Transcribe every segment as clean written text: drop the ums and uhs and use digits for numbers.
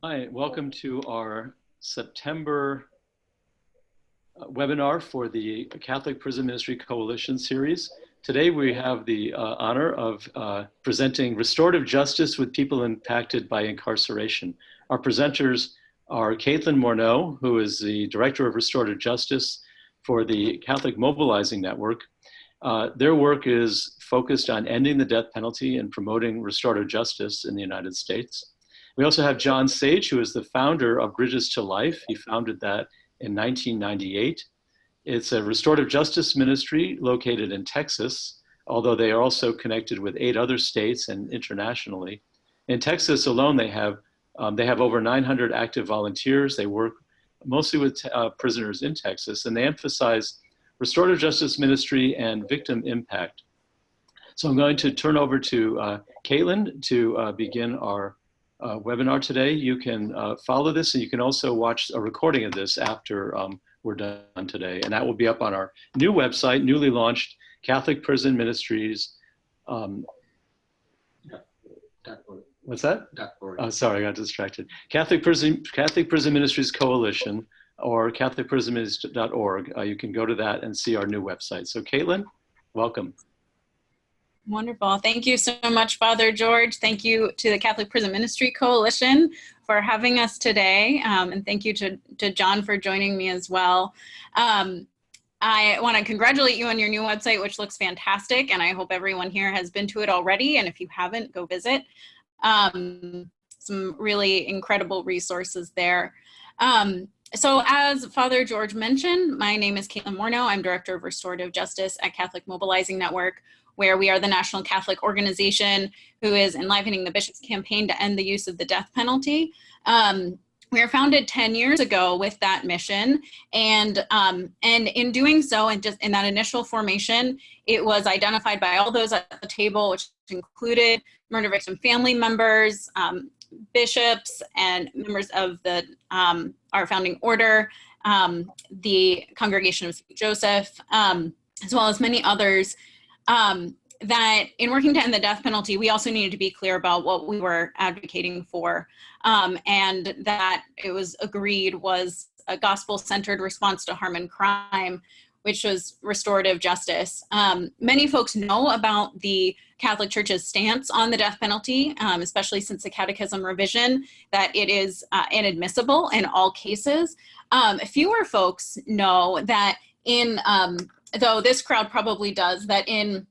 Hi, welcome to our September webinar for the Catholic Prison Ministry Coalition series. Today we have the honor of presenting restorative justice with people impacted by incarceration. Our presenters are Morneau, who is the Director of Restorative Justice for the Catholic Mobilizing Network. Their work is focused on ending the death penalty and promoting restorative justice in the United States. We also have John Sage, who is the founder of Bridges to Life. He founded that in 1998. It's a restorative justice ministry located in Texas, although they are also connected with 8 other states and internationally. In Texas alone, they have over 900 active volunteers. They work mostly with prisoners in Texas, and they emphasize restorative justice ministry and victim impact. So I'm going to turn over to Caitlin to begin our webinar today. You can follow this, and you can also watch a recording of this after we're done today. And that will be up on our new website, newly launched Catholic Prison Ministries. What's that? Oh, sorry, I got distracted. Catholic Prison Ministries Coalition, or catholicprisonministries.org. You can go to that and see our new website. So Caitlin, welcome. Wonderful. Thank you so much, Father George. Thank you to the Catholic Prison Ministry Coalition for having us today. And thank you to John for joining me as well. I want to congratulate you on your new website, which looks fantastic. And I hope everyone here has been to it already. And if you haven't, go visit. Some really incredible resources there. So as Father George mentioned, my name is Caitlin Morneau. I'm Director of Restorative Justice at Catholic Mobilizing Network, where we are the national Catholic organization who is enlivening the bishop's campaign to end the use of the death penalty. We were founded 10 years ago with that mission, and in doing so, and just in that initial formation, it was identified by all those at the table, which included murder victim family members, bishops, and members of the our founding order, the Congregation of St. Joseph, as well as many others. That in working to end the death penalty, we also needed to be clear about what we were advocating for, and that it was agreed was a gospel-centered response to harm and crime, which was restorative justice. Many folks know about the Catholic Church's stance on the death penalty, especially since the Catechism revision, that it is inadmissible in all cases. Fewer folks know that though this crowd probably does, that in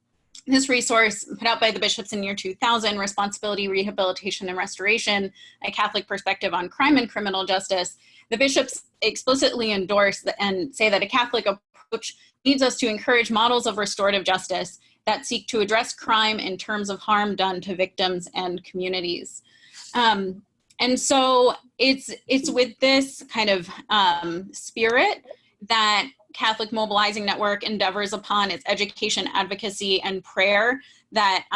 this resource put out by the bishops in year 2000, Responsibility, Rehabilitation, and Restoration, a Catholic Perspective on Crime and Criminal Justice, the bishops explicitly endorse and say that a Catholic approach needs us to encourage models of restorative justice that seek to address crime in terms of harm done to victims and communities. And so it's with this kind of spirit that Catholic Mobilizing Network endeavors upon its education, advocacy, and prayer that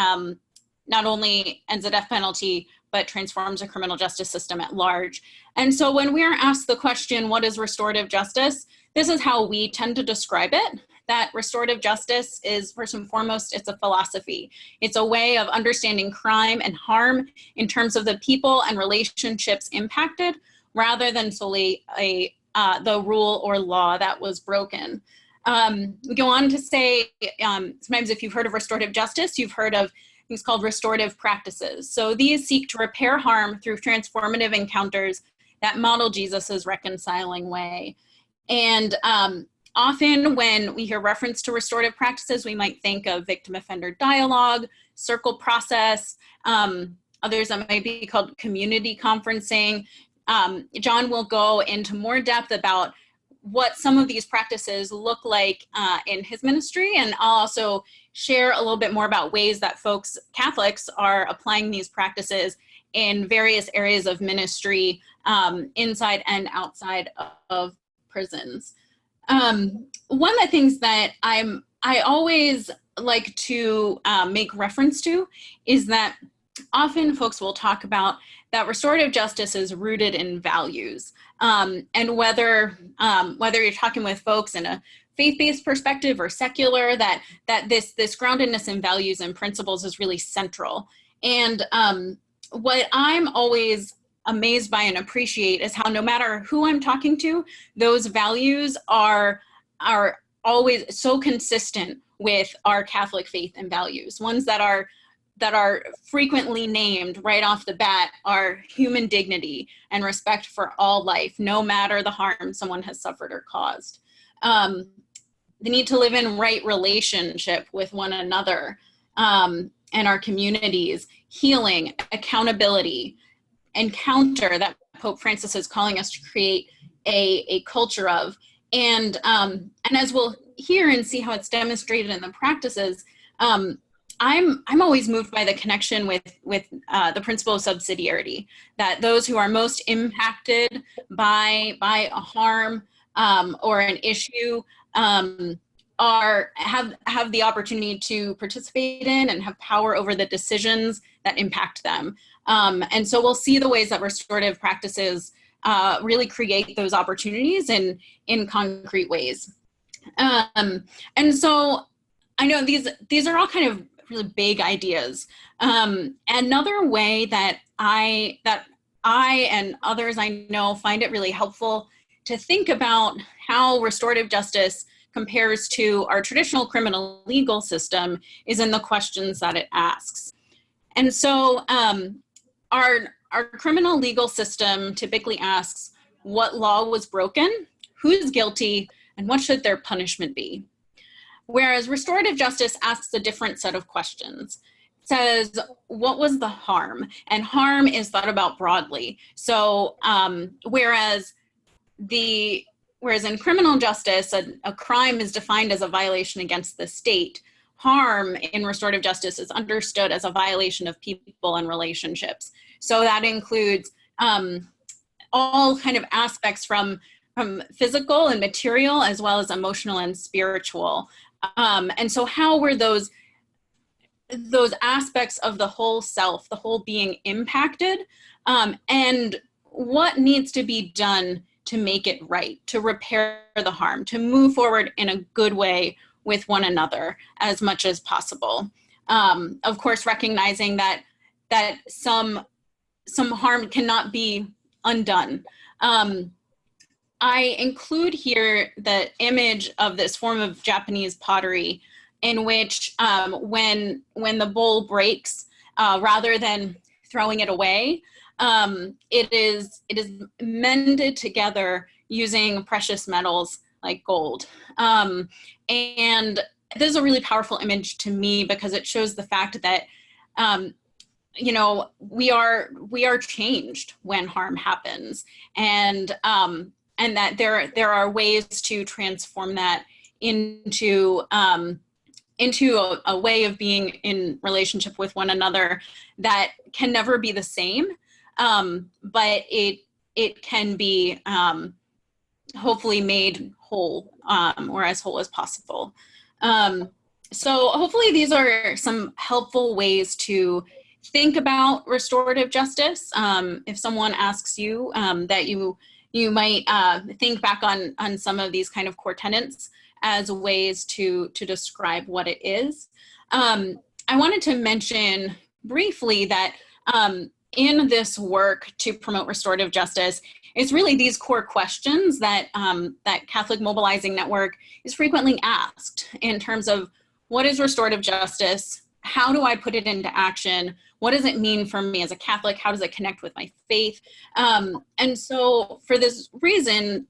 not only ends the death penalty, but transforms the criminal justice system at large. And so when we are asked the question, what is restorative justice? This is how we tend to describe it, that restorative justice is, first and foremost, it's a philosophy. It's a way of understanding crime and harm in terms of the people and relationships impacted, rather than solely the rule or law that was broken. We go on to say, sometimes if you've heard of restorative justice, you've heard of things called restorative practices. So these seek to repair harm through transformative encounters that model Jesus's reconciling way. And often when we hear reference to restorative practices, we might think of victim-offender dialogue, circle process, others that might be called community conferencing. John will go into more depth about what some of these practices look like in his ministry, and I'll also share a little bit more about ways that Catholics are applying these practices in various areas of ministry inside and outside of prisons. One of the things that I always like to make reference to is that often folks will talk about that restorative justice is rooted in values, and whether you're talking with folks in a faith-based perspective or secular, that this groundedness in values and principles is really central. And what I'm always amazed by and appreciate is how no matter who I'm talking to, those values are always so consistent with our Catholic faith and values. Ones that are frequently named right off the bat are human dignity and respect for all life, no matter the harm someone has suffered or caused. The need to live in right relationship with one another and our communities, healing, accountability, encounter that Pope Francis is calling us to create a culture of. And as we'll hear and see how it's demonstrated in the practices, I'm always moved by the connection with the principle of subsidiarity, that those who are most impacted by a harm or an issue have the opportunity to participate in and have power over the decisions that impact them. And so we'll see the ways that restorative practices really create those opportunities in concrete ways. And so I know these are all kind of really big ideas. Another way that I and others I know find it really helpful to think about how restorative justice compares to our traditional criminal legal system is in the questions that it asks. And so our criminal legal system typically asks what law was broken, who's guilty, and what should their punishment be. Whereas restorative justice asks a different set of questions. It says, what was the harm? And harm is thought about broadly. So whereas in criminal justice, a crime is defined as a violation against the state, harm in restorative justice is understood as a violation of people and relationships. So that includes all kind of aspects from physical and material, as well as emotional and spiritual. And so how were those aspects of the whole self, the whole being impacted, and what needs to be done to make it right, to repair the harm, to move forward in a good way with one another as much as possible. Of course, recognizing that some harm cannot be undone. I include here the image of this form of Japanese pottery in which when the bowl breaks, rather than throwing it away, it is mended together using precious metals like gold. And this is a really powerful image to me because it shows the fact that we are changed when harm happens, and that there are ways to transform that into a way of being in relationship with one another that can never be the same, but it can be hopefully made whole, or as whole as possible. So hopefully these are some helpful ways to think about restorative justice. If someone asks you that you might think back on some of these kind of core tenets as ways to describe what it is. I wanted to mention briefly that in this work to promote restorative justice, it's really these core questions that that Catholic Mobilizing Network is frequently asked in terms of what is restorative justice? How do I put it into action? What does it mean for me as a Catholic? How does it connect with my faith? And so for this reason,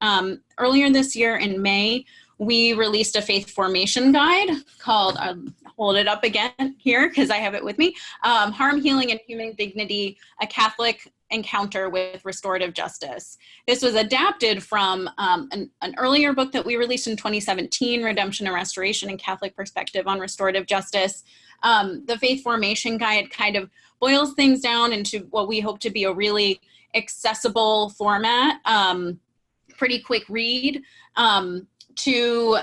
earlier this year in May, we released a faith formation guide called, I'll hold it up again here because I have it with me, Harm, Healing, and Human Dignity, a Catholic Encounter with Restorative Justice. This was adapted from an earlier book that we released in 2017, Redemption and Restoration and Catholic Perspective on Restorative Justice. The faith formation guide kind of boils things down into what we hope to be a really accessible format, pretty quick read, to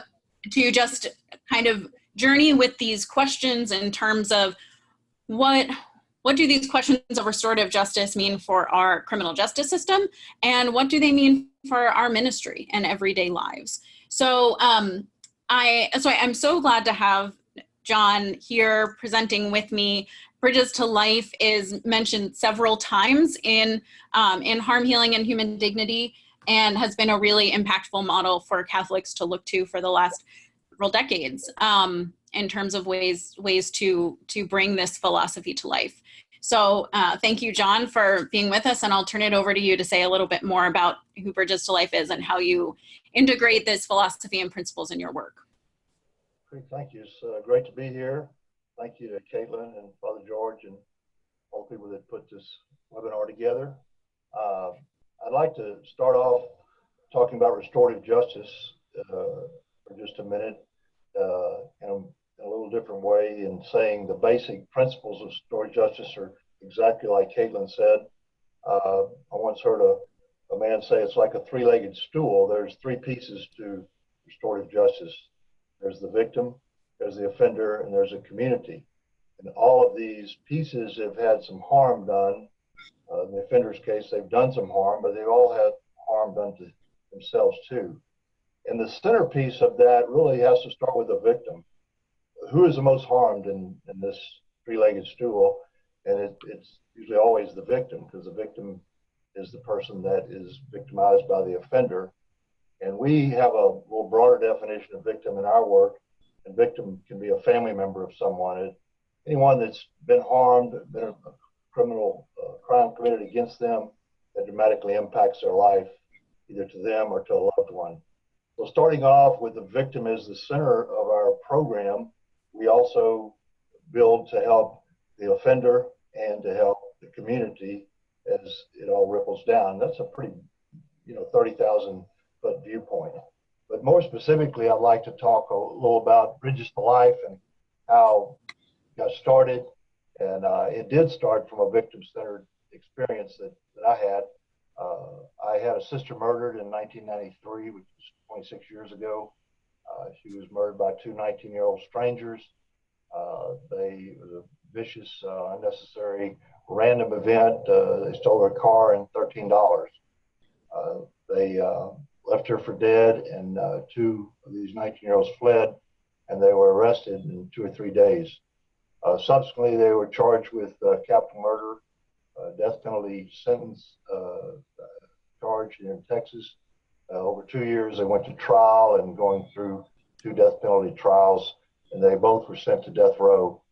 just kind of journey with these questions in terms of what do these questions of restorative justice mean for our criminal justice system, and what do they mean for our ministry and everyday lives? So I'm so glad to have John here presenting with me Bridges to Life is mentioned several times in harm healing and human dignity, and has been a really impactful model for Catholics to look to for the last several decades in terms of ways to bring this philosophy to life. So thank you, John, for being with us, and I'll turn it over to you to say a little bit more about who Bridges to Life is and how you integrate this philosophy and principles in your work. Great, thank you. It's great to be here. Thank you to Caitlin and Father George and all the people that put this webinar together. I'd like to start off talking about restorative justice for just a minute in a little different way, and saying the basic principles of restorative justice are exactly like Caitlin said. I once heard a man say it's like a three-legged stool. There's three pieces to restorative justice. There's the victim, there's the offender, and there's a community. And all of these pieces have had some harm done. In the offender's case, they've done some harm, but they've all had harm done to themselves too. And the centerpiece of that really has to start with the victim. Who is the most harmed in this three-legged stool? And it's usually always the victim, because the victim is the person that is victimized by the offender. And we have a little broader definition of victim in our work. And victim can be a family member of someone. Anyone that's been harmed, been a criminal crime committed against them that dramatically impacts their life, either to them or to a loved one. So starting off with the victim as the center of our program, we also build to help the offender and to help the community as it all ripples down. That's a pretty, 30,000 foot viewpoint. But more specifically, I'd like to talk a little about Bridges to Life and how it got started. And it did start from a victim-centered experience that I had. I had a sister murdered in 1993, which was 26 years ago. She was murdered by two 19-year-old strangers. It was a vicious, unnecessary, random event. They stole her car and $13. They left her for dead, and two of these 19-year-olds fled, and they were arrested in 2 or 3 days. Subsequently, they were charged with capital murder, death penalty sentence charge here in Texas. Over 2 years, they went to trial and going through 2 death penalty trials, and they both were sent to death row.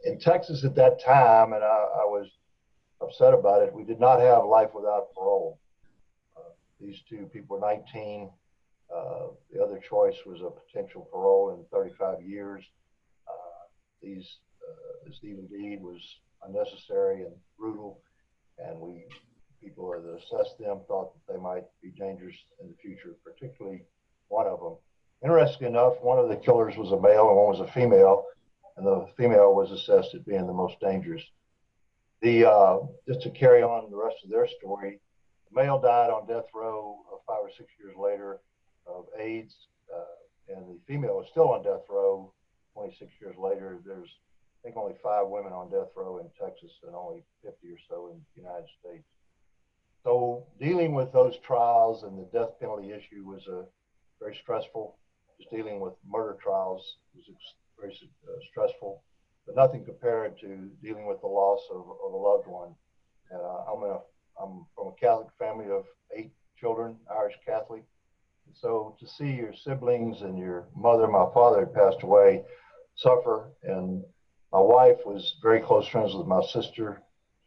In Texas at that time, and I was upset about it, we did not have life without parole. These two people were 19. The other choice was a potential parole in 35 years. This evil deed was unnecessary and brutal, and people that assessed them thought that they might be dangerous in the future, particularly one of them. Interesting enough, one of the killers was a male and one was a female, and the female was assessed as being the most dangerous. Just to carry on the rest of their story, the male died on death row 5 or 6 years later of AIDS, and the female is still on death row 26 years later. There's, I think, only 5 women on death row in Texas and only 50 or so in the United States. So dealing with those trials and the death penalty issue was very stressful. Just dealing with murder trials was very stressful, but nothing compared to dealing with the loss of a loved one. I'm from a Catholic family of 8 children, Irish Catholic. And so to see your siblings and your mother, my father had passed away, suffer, and my wife was very close friends with my sister.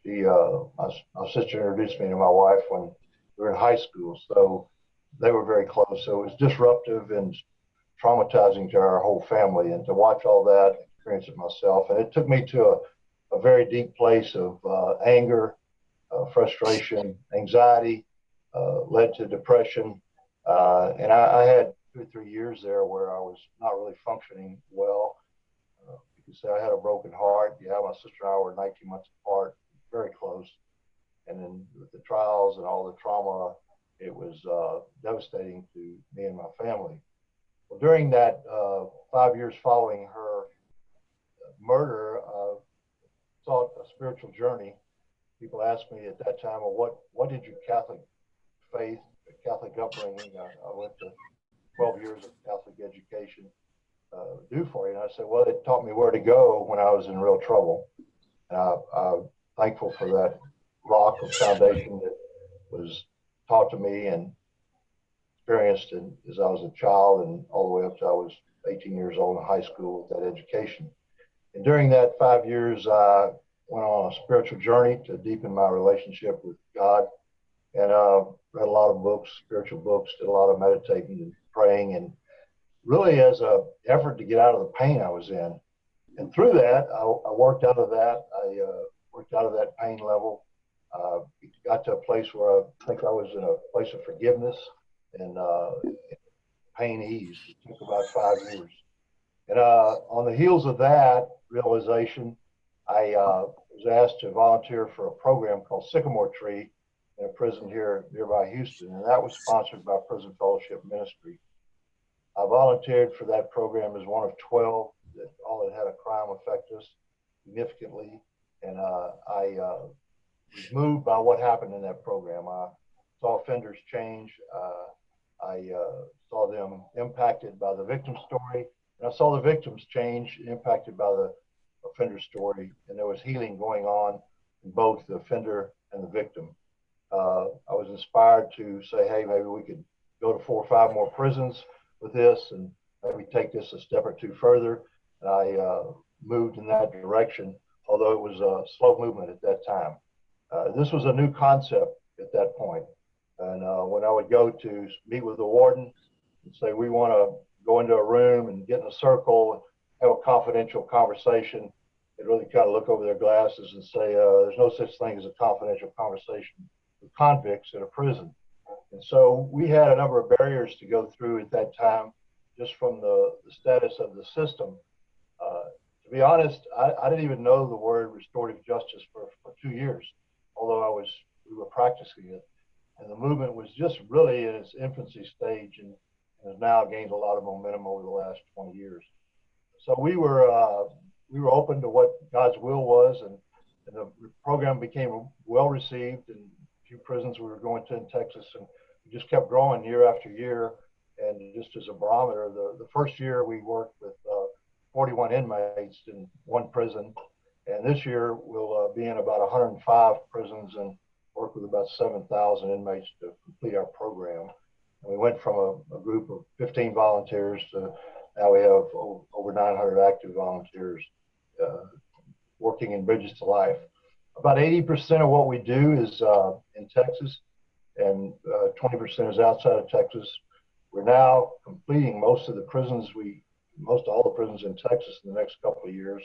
My sister introduced me to my wife when we were in high school, so they were very close. So it was disruptive and traumatizing to our whole family, and to watch all that, experience it myself. And it took me to a very deep place of anger, frustration, anxiety, led to depression. And I had 2 or 3 years there where I was not really functioning well. You could say I had a broken heart. Yeah, my sister and I were 19 months apart, very close. And then with the trials and all the trauma, it was devastating to me and my family. Well, during that 5 years following her murder, sought a spiritual journey. People asked me at that time, well, what did your Catholic faith, Catholic upbringing? I went to 12 years of Catholic education. do for you? And I said, well, it taught me where to go when I was in real trouble. And I'm thankful for that rock of foundation that was taught to me and experienced as I was a child and all the way up to I was 18 years old in high school with that education. And during that 5 years, I went on a spiritual journey to deepen my relationship with God, and read a lot of books, spiritual books, did a lot of meditating and praying, and really as an effort to get out of the pain I was in. And through that, I worked out of that. I worked out of that pain level. Got to a place where I think I was in a place of forgiveness and pain eased. It took about 5 years. And on the heels of that realization, I was asked to volunteer for a program called Sycamore Tree in a prison here nearby Houston, and that was sponsored by Prison Fellowship Ministry. I volunteered for that program as one of 12 that all that had a crime affect us significantly, and I was moved by what happened in that program. I saw offenders change. I saw them impacted by the victim story, and I saw the victims change, impacted by the offender story, and there was healing going on in both the offender and the victim. I was inspired to say, hey, maybe we could go to 4 or 5 more prisons with this and maybe take this a step or two further. And I moved in that direction, although it was a slow movement at that time. This was a new concept at that point. And when I would go to meet with the warden and say, we want to go into a room and get in a circle and have a confidential conversation, they'd really kind of look over their glasses and say, there's no such thing as a confidential conversation with convicts in a prison. And so we had a number of barriers to go through at that time, just from the status of the system. To be honest, I didn't even know the word restorative justice for 2 years, although we were practicing it. And the movement was just really in its infancy stage and has now gained a lot of momentum over the last 20 years. So we were open to what God's will was, and the program became well received in a few prisons we were going to in Texas, and we just kept growing year after year. And just as a barometer, the first year we worked with 41 inmates in one prison, and this year we'll be in about 105 prisons and work with about 7,000 inmates to complete our program. And we went from a group of 15 volunteers to now we have over 900 active volunteers working in Bridges to Life. About 80% of what we do is in Texas, and 20% is outside of Texas. We're now completing most all the prisons in Texas in the next couple of years.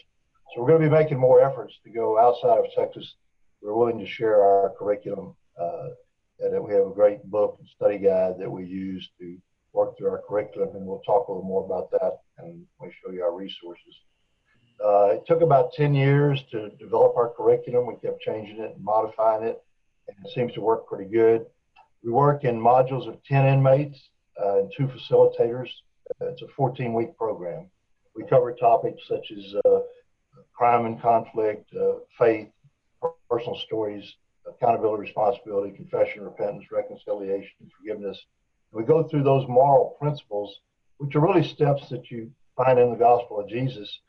So we're going to be making more efforts to go outside of Texas. We're willing to share our curriculum, and we have a great book and study guide that we use to work through our curriculum, and we'll talk a little more about that, and we'll show you our resources. It took about 10 years to develop our curriculum. We kept changing it and modifying it, and it seems to work pretty good. We work in modules of 10 inmates and 2 facilitators. It's a 14-week program. We cover topics such as crime and conflict, faith, personal stories, accountability, responsibility, confession, repentance, reconciliation, forgiveness. And we go through those moral principles, which are really steps that you find in the gospel of Jesus,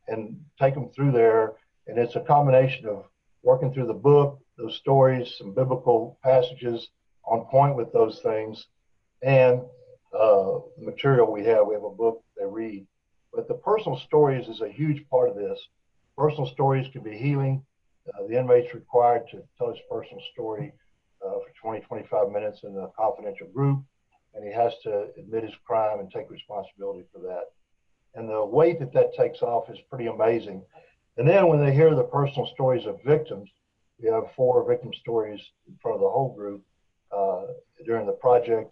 and take them through there. And it's a combination of working through the book, those stories, some biblical passages on point with those things, and the material we have. We have a book they read. But the personal stories is a huge part of this. Personal stories can be healing. The inmate's required to tell his personal story for 20, 25 minutes in a confidential group, and he has to admit his crime and take responsibility for that. And the weight that takes off is pretty amazing. And then when they hear the personal stories of victims, we have 4 victim stories in front of the whole group during the project.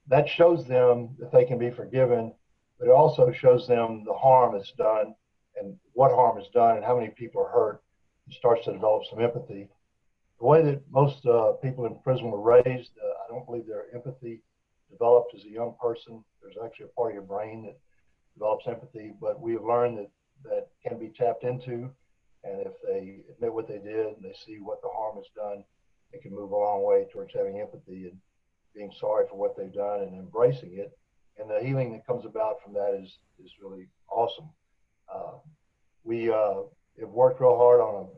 That shows them that they can be forgiven, but it also shows them the harm that's done and what harm is done and how many people are hurt. It starts to develop some empathy. The way that most people in prison were raised, I don't believe their empathy developed as a young person. There's actually a part of your brain that develops empathy, but we have learned that can be tapped into, and if they admit what they did and they see what the harm has done, they can move a long way towards having empathy and being sorry for what they've done and embracing it and the healing that comes about from that is really awesome. We have worked real hard on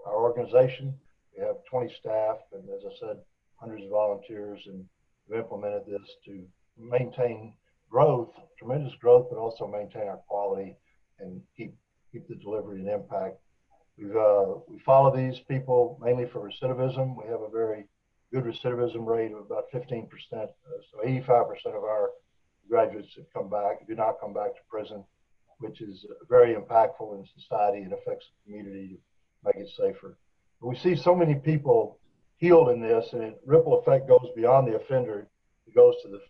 our organization. We have 20 staff, and as I said, hundreds of volunteers, and we've implemented this to maintain growth, tremendous growth, but also maintain our quality and keep the delivery and impact. We follow these people mainly for recidivism. We have a very good recidivism rate of about 15%. So 85% of our graduates that come back do not come back to prison, which is very impactful in society and affects the community to make it safer. But we see so many people healed in this, and the ripple effect goes beyond the offender. It goes to the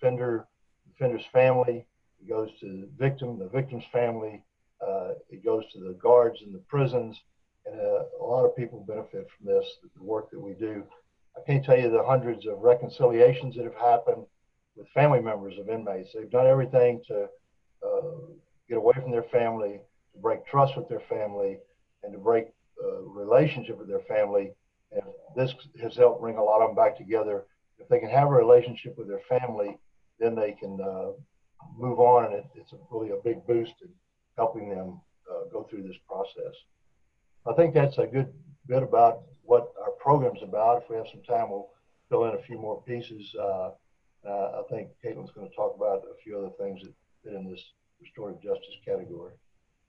offender's family, it goes to the victim's family, it goes to the guards in the prisons, and a lot of people benefit from this, the work that we do. I can't tell you the hundreds of reconciliations that have happened with family members of inmates. They've done everything to get away from their family, to break trust with their family, and to break relationship with their family. And this has helped bring a lot of them back together. If they can have a relationship with their family, then they can move on, and it's really a big boost in helping them go through this process. I think that's a good bit about what our program's about. If we have some time, we'll fill in a few more pieces. I think Caitlin's going to talk about a few other things that fit in this restorative justice category.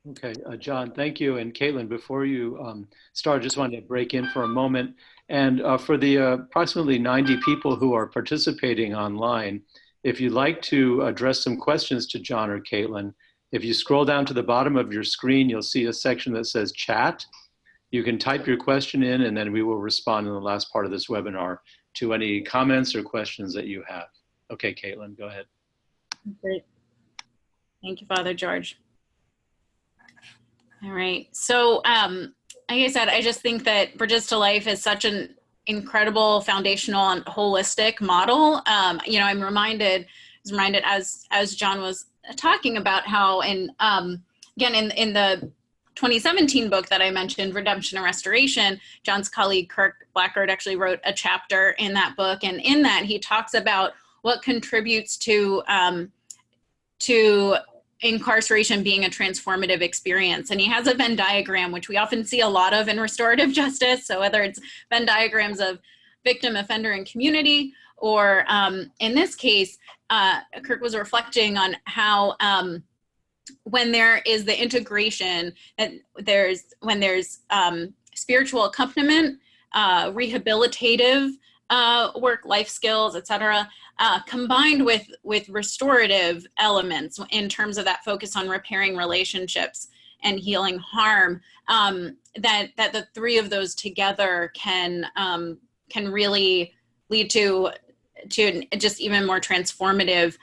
Okay, John, thank you. And Caitlin, before you start, just wanted to break in for a moment. And for the approximately 90 people who are participating online, if you'd like to address some questions to John or Caitlin, if you scroll down to the bottom of your screen, you'll see a section that says chat. You can type your question in, and then we will respond in the last part of this webinar to any comments or questions that you have. Okay, Caitlin, go ahead. Great. Thank you, Father George. All right. So, like I said, I just think that Bridges to Life is such an incredible, foundational, and holistic model. You know, I'm reminded as John was talking about how, again, in the 2017 book that I mentioned, Redemption and Restoration, John's colleague Kirk Blackard actually wrote a chapter in that book, and in that he talks about what contributes to incarceration being a transformative experience. And he has a Venn diagram, which we often see a lot of in restorative justice. So whether it's Venn diagrams of victim, offender, and community, or in this case, Kirk was reflecting on how when there is the integration, and when there's spiritual accompaniment, rehabilitative work, life skills, etc., combined with restorative elements in terms of that focus on repairing relationships and healing harm, that the three of those together can really lead to just even more transformative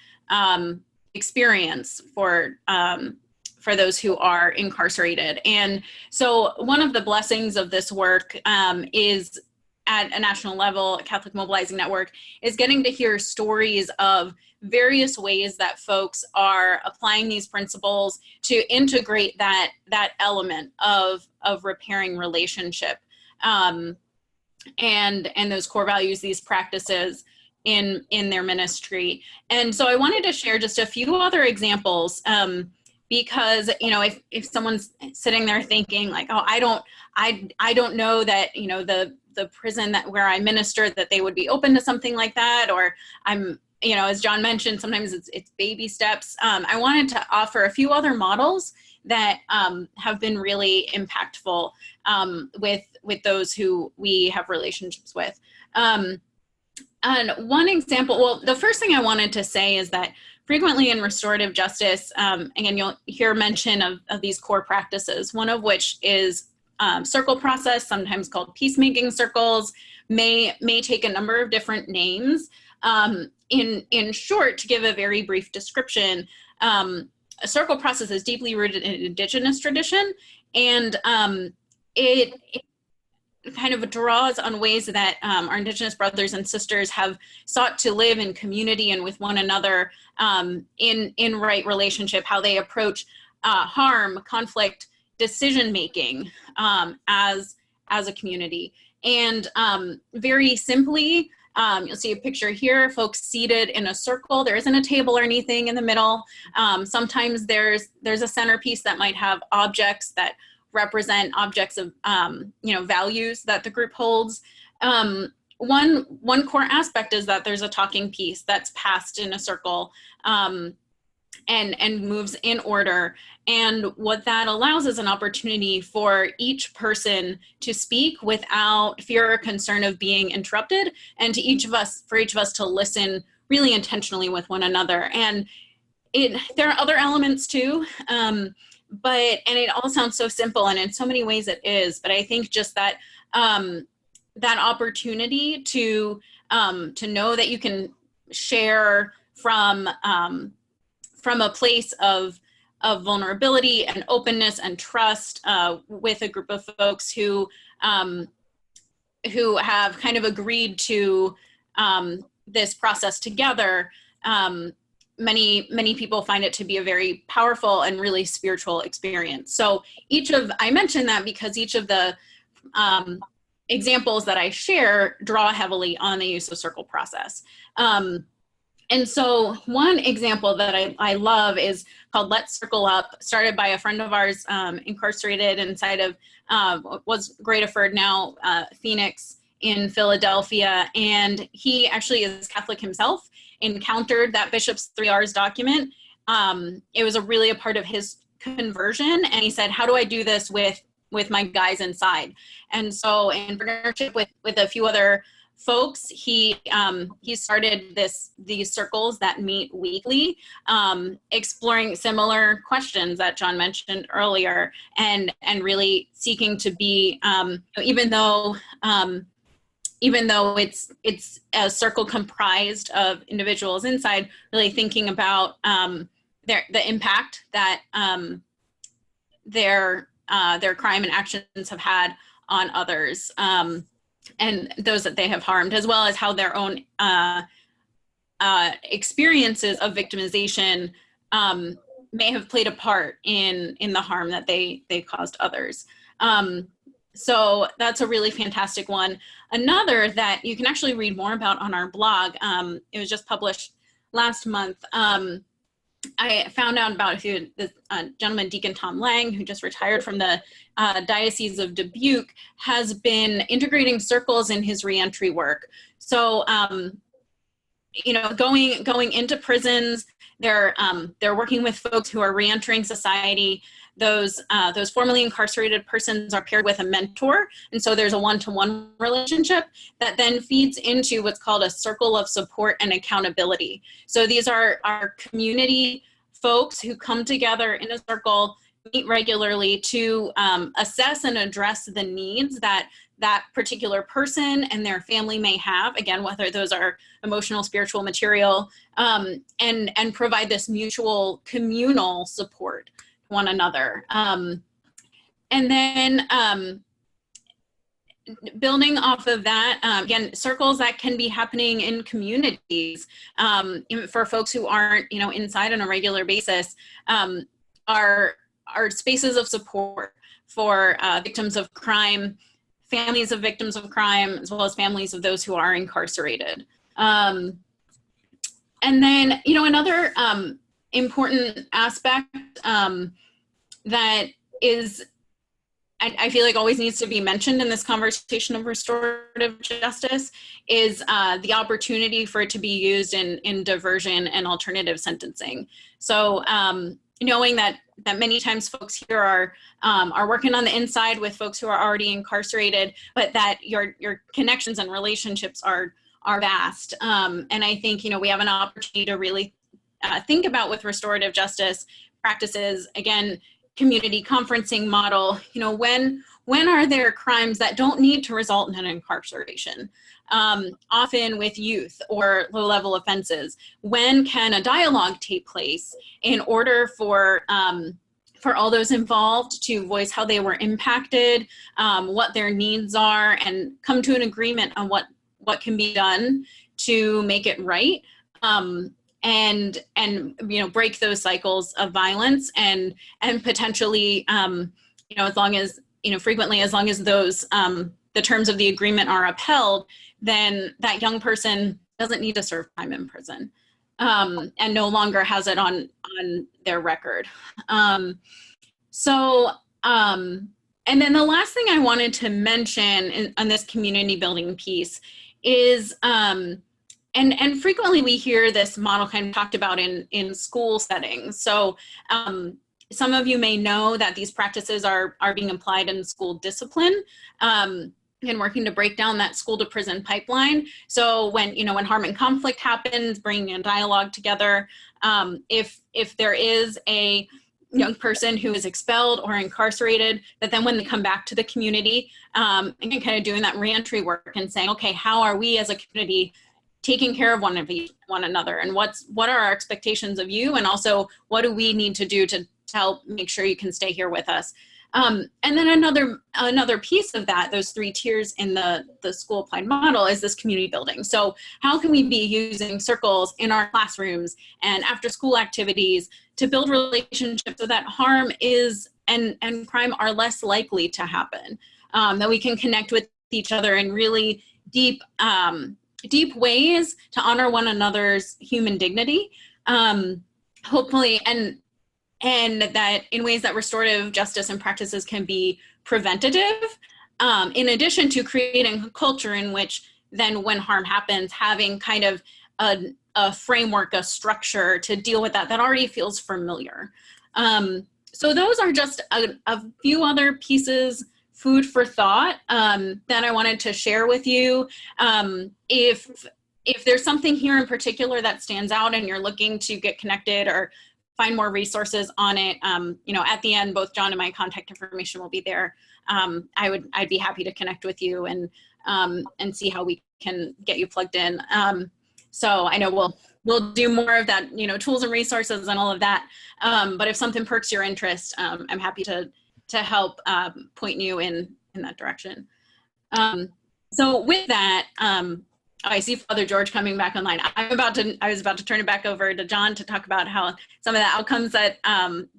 experience for those who are incarcerated. And so one of the blessings of this work is at a national level, Catholic Mobilizing Network, is getting to hear stories of various ways that folks are applying these principles to integrate that element of repairing relationship and those core values, these practices in their ministry. And so I wanted to share just a few other examples because, you know, if someone's sitting there thinking like, oh, I don't know that, you know, the prison where I minister, that they would be open to something like that, or I'm, you know, as John mentioned, sometimes it's baby steps. I wanted to offer a few other models that have been really impactful with those who we have relationships with. And one example, well, the first thing I wanted to say is that frequently in restorative justice, again, you'll hear mention of these core practices, one of which is circle process, sometimes called peacemaking circles, may take a number of different names. In short, to give a very brief description, a circle process is deeply rooted in Indigenous tradition, and it kind of draws on ways that our Indigenous brothers and sisters have sought to live in community and with one another in right relationship, how they approach harm, conflict, decision-making as a community. And very simply, You'll see a picture here, folks seated in a circle. There isn't a table or anything in the middle. Sometimes there's a centerpiece that might have objects that represent objects of values that the group holds. One core aspect is that there's a talking piece that's passed in a circle and moves in order. And what that allows is an opportunity for each person to speak without fear or concern of being interrupted, and for each of us to listen really intentionally with one another. And there are other elements too, and it all sounds so simple, and in so many ways it is, but I think just that that opportunity to know that you can share from a place of vulnerability and openness and trust with a group of folks who have kind of agreed to this process together. Many people find it to be a very powerful and really spiritual experience. So I mention that because each of the examples that I share draw heavily on the use of circle process. And so one example that I love is called Let's Circle Up, started by a friend of ours, incarcerated inside of was Greatford, now Phoenix in Philadelphia. And he actually is Catholic himself, encountered that Bishop's 3 R's document. It was really a part of his conversion. And he said, how do I do this with my guys inside? And so in partnership with a few other folks, he started these circles that meet weekly, exploring similar questions that John mentioned earlier, and really seeking to be, even though it's a circle comprised of individuals inside, really thinking about the impact that their crime and actions have had on others. And those that they have harmed, as well as how their own experiences of victimization may have played a part in the harm that they caused others. So that's a really fantastic one. Another that you can actually read more about on our blog, it was just published last month. I found out about this gentleman, Deacon Tom Lange, who just retired from the Diocese of Dubuque, has been integrating circles in his reentry work. So, going into prisons, they're working with folks who are reentering society. Those formerly incarcerated persons are paired with a mentor, and so there's a one-to-one relationship that then feeds into what's called a circle of support and accountability. So these are our community folks who come together in a circle, meet regularly to assess and address the needs that particular person and their family may have, again, whether those are emotional, spiritual, material, and provide this mutual communal support one another. And then building off of that, again, circles that can be happening in communities, for folks who aren't, inside on a regular basis, are spaces of support for victims of crime, families of victims of crime, as well as families of those who are incarcerated. And then, another important aspect that is, I feel like always needs to be mentioned in this conversation of restorative justice is the opportunity for it to be used in diversion and alternative sentencing. So knowing that many times folks here are working on the inside with folks who are already incarcerated, but that your connections and relationships are vast. And I think, we have an opportunity to really think about with restorative justice practices, again, community conferencing model, when are there crimes that don't need to result in an incarceration? Often with youth or low-level offenses. When can a dialogue take place in order for all those involved to voice how they were impacted, what their needs are, and come to an agreement on what can be done to make it right? And break those cycles of violence and potentially, as long as, frequently, as long as those the terms of the agreement are upheld, then that young person doesn't need to serve time in prison, and no longer has it on their record. And then the last thing I wanted to mention on this community building piece is, and frequently we hear this model kind of talked about in school settings. So some of you may know that these practices are being applied in school discipline, and working to break down that school to prison pipeline. So when harm and conflict happens, bringing a dialogue together, if there is a young person who is expelled or incarcerated, that then when they come back to the community, and kind of doing that reentry work and saying, okay, how are we as a community taking care of one another, and what are our expectations of you, and also what do we need to do to help make sure you can stay here with us. And then another piece of that, those three tiers in the school applied model, is this community building. So how can we be using circles in our classrooms and after school activities to build relationships so that harm is and crime are less likely to happen, that we can connect with each other in really deep ways to honor one another's human dignity, hopefully, and that in ways that restorative justice and practices can be preventative, in addition to creating a culture in which then when harm happens, having kind of a framework, a structure to deal with that already feels familiar. So those are just a few other pieces, food for thought, that I wanted to share with you. If there's something here in particular that stands out and you're looking to get connected or find more resources on it, at the end, both John and my contact information will be there. I'd be happy to connect with you and see how we can get you plugged in. So I know we'll do more of that, tools and resources and all of that. But if something perks your interest, I'm happy to help point you in that direction. So with that, I see Father George coming back online. I was about to turn it back over to John to talk about how some of the outcomes that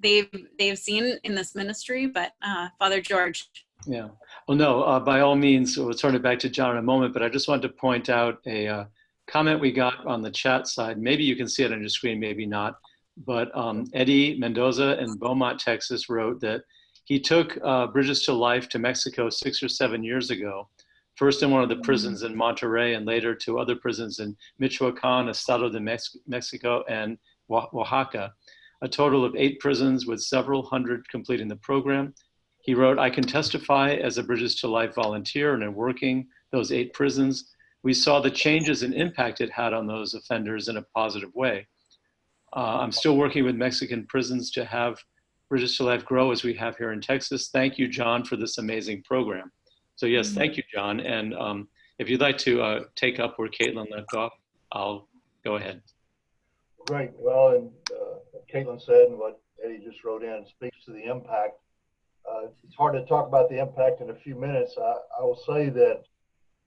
they've seen in this ministry, but Father George. Yeah, well, no, by all means, we'll turn it back to John in a moment, but I just wanted to point out a comment we got on the chat side. Maybe you can see it on your screen, maybe not, but Eddie Mendoza in Beaumont, Texas wrote that he took Bridges to Life to Mexico 6 or 7 years ago. First in one of the prisons in Monterrey, and later to other prisons in Michoacan, Estado de Mexico, and Oaxaca. A total of 8 prisons with several hundred completing the program. He wrote, I can testify as a Bridges to Life volunteer and in working those 8 prisons, we saw the changes and impact it had on those offenders in a positive way. I'm still working with Mexican prisons to have Bridges to Life grow as we have here in Texas. Thank you, John, for this amazing program. So yes, thank you, John. And if you'd like to take up where Caitlin left off, I'll go ahead. Great. Well, and what Caitlin said and what Eddie just wrote in speaks to the impact. It's hard to talk about the impact in a few minutes. I will say that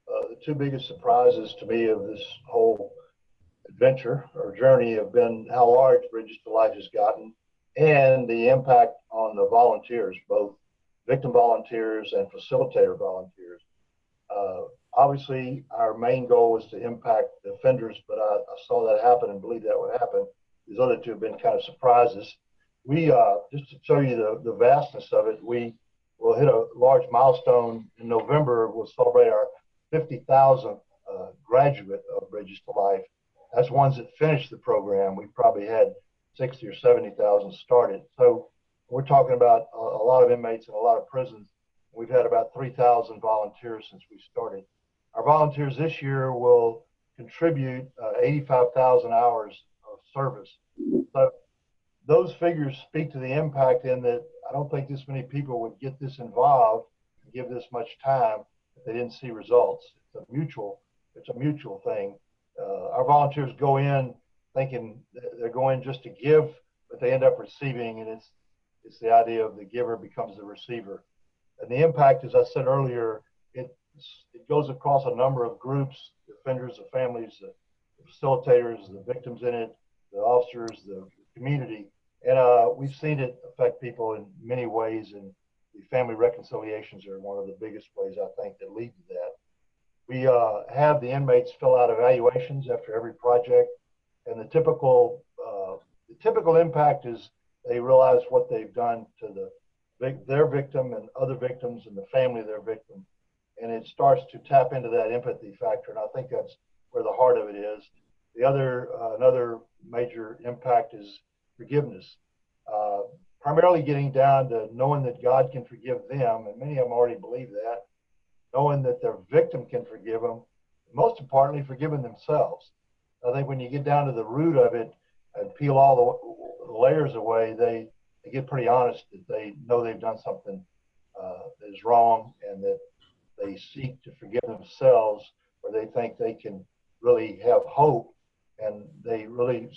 the 2 biggest surprises to me of this whole adventure or journey have been how large Bridges to Life has gotten and the impact on the volunteers, both victim volunteers and facilitator volunteers. Obviously, our main goal was to impact the offenders, but I saw that happen and believe that would happen. These other 2 have been kind of surprises. We, just to show you the vastness of it, we will hit a large milestone in November. We'll celebrate our 50,000th graduate of Bridges to Life. That's ones that finished the program. We probably had 60 or 70,000 started. So we're talking about a lot of inmates in a lot of prisons. We've had about 3,000 volunteers since we started. Our volunteers this year will contribute 85,000 hours of service. So those figures speak to the impact in that I don't think this many people would get this involved and give this much time if they didn't see results. It's a mutual thing. Our volunteers go in thinking they're going just to give, but they end up receiving, and it's the idea of the giver becomes the receiver. And the impact, as I said earlier, it goes across a number of groups, the offenders, the families, the facilitators, the victims in it, the officers, the community. And we've seen it affect people in many ways. And the family reconciliations are one of the biggest ways I think that lead to that. We have the inmates fill out evaluations after every project, and the typical impact is they realize what they've done to their victim and other victims and the family of their victim, and it starts to tap into that empathy factor, and I think that's where the heart of it is. The other another major impact is forgiveness, primarily getting down to knowing that God can forgive them, and many of them already believe that, knowing that their victim can forgive them, most importantly, forgiving themselves. I think when you get down to the root of it and peel all the layers away, they get pretty honest that they know they've done something that is wrong, and that they seek to forgive themselves, or they think they can really have hope, and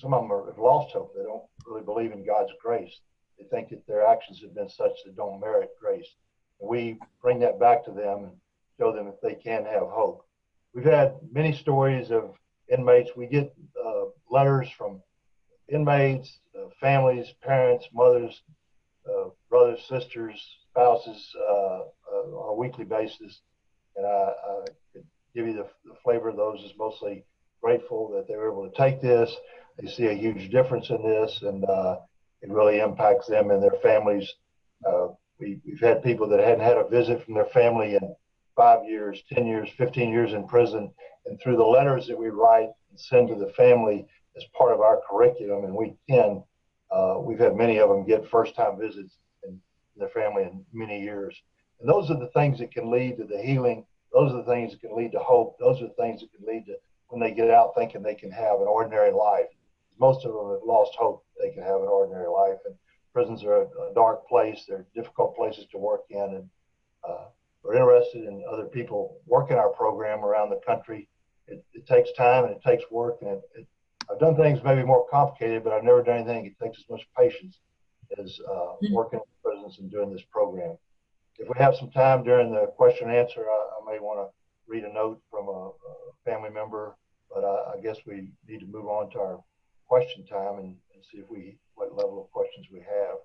some of them have lost hope. They don't really believe in God's grace. They think that their actions have been such that don't merit grace. And we bring that back to them and show them that they can have hope. We've had many stories of inmates. We get letters from inmates, families, parents, mothers, brothers, sisters, spouses on a weekly basis. And I could give you the flavor of those is mostly grateful that they were able to take this. They see a huge difference in this, and it really impacts them and their families. We've had people that hadn't had a visit from their family in 5 years, 10 years, 15 years in prison, and through the letters that we write and send to the family as part of our curriculum in week 10, we've had many of them get first-time visits in their family in many years. And those are the things that can lead to the healing. Those are the things that can lead to hope. Those are the things that can lead to when they get out thinking they can have an ordinary life. Most of them have lost hope they can have an ordinary life. And prisons are a dark place. They're difficult places to work in. And we're interested in other people working our program around the country. It takes time and it takes work. And I've done things maybe more complicated, but I've never done anything that takes as much patience as working in prisons and doing this program. If we have some time during the question and answer, I may want to read a note from a family member, but I guess we need to move on to our question time and see what level of questions we have.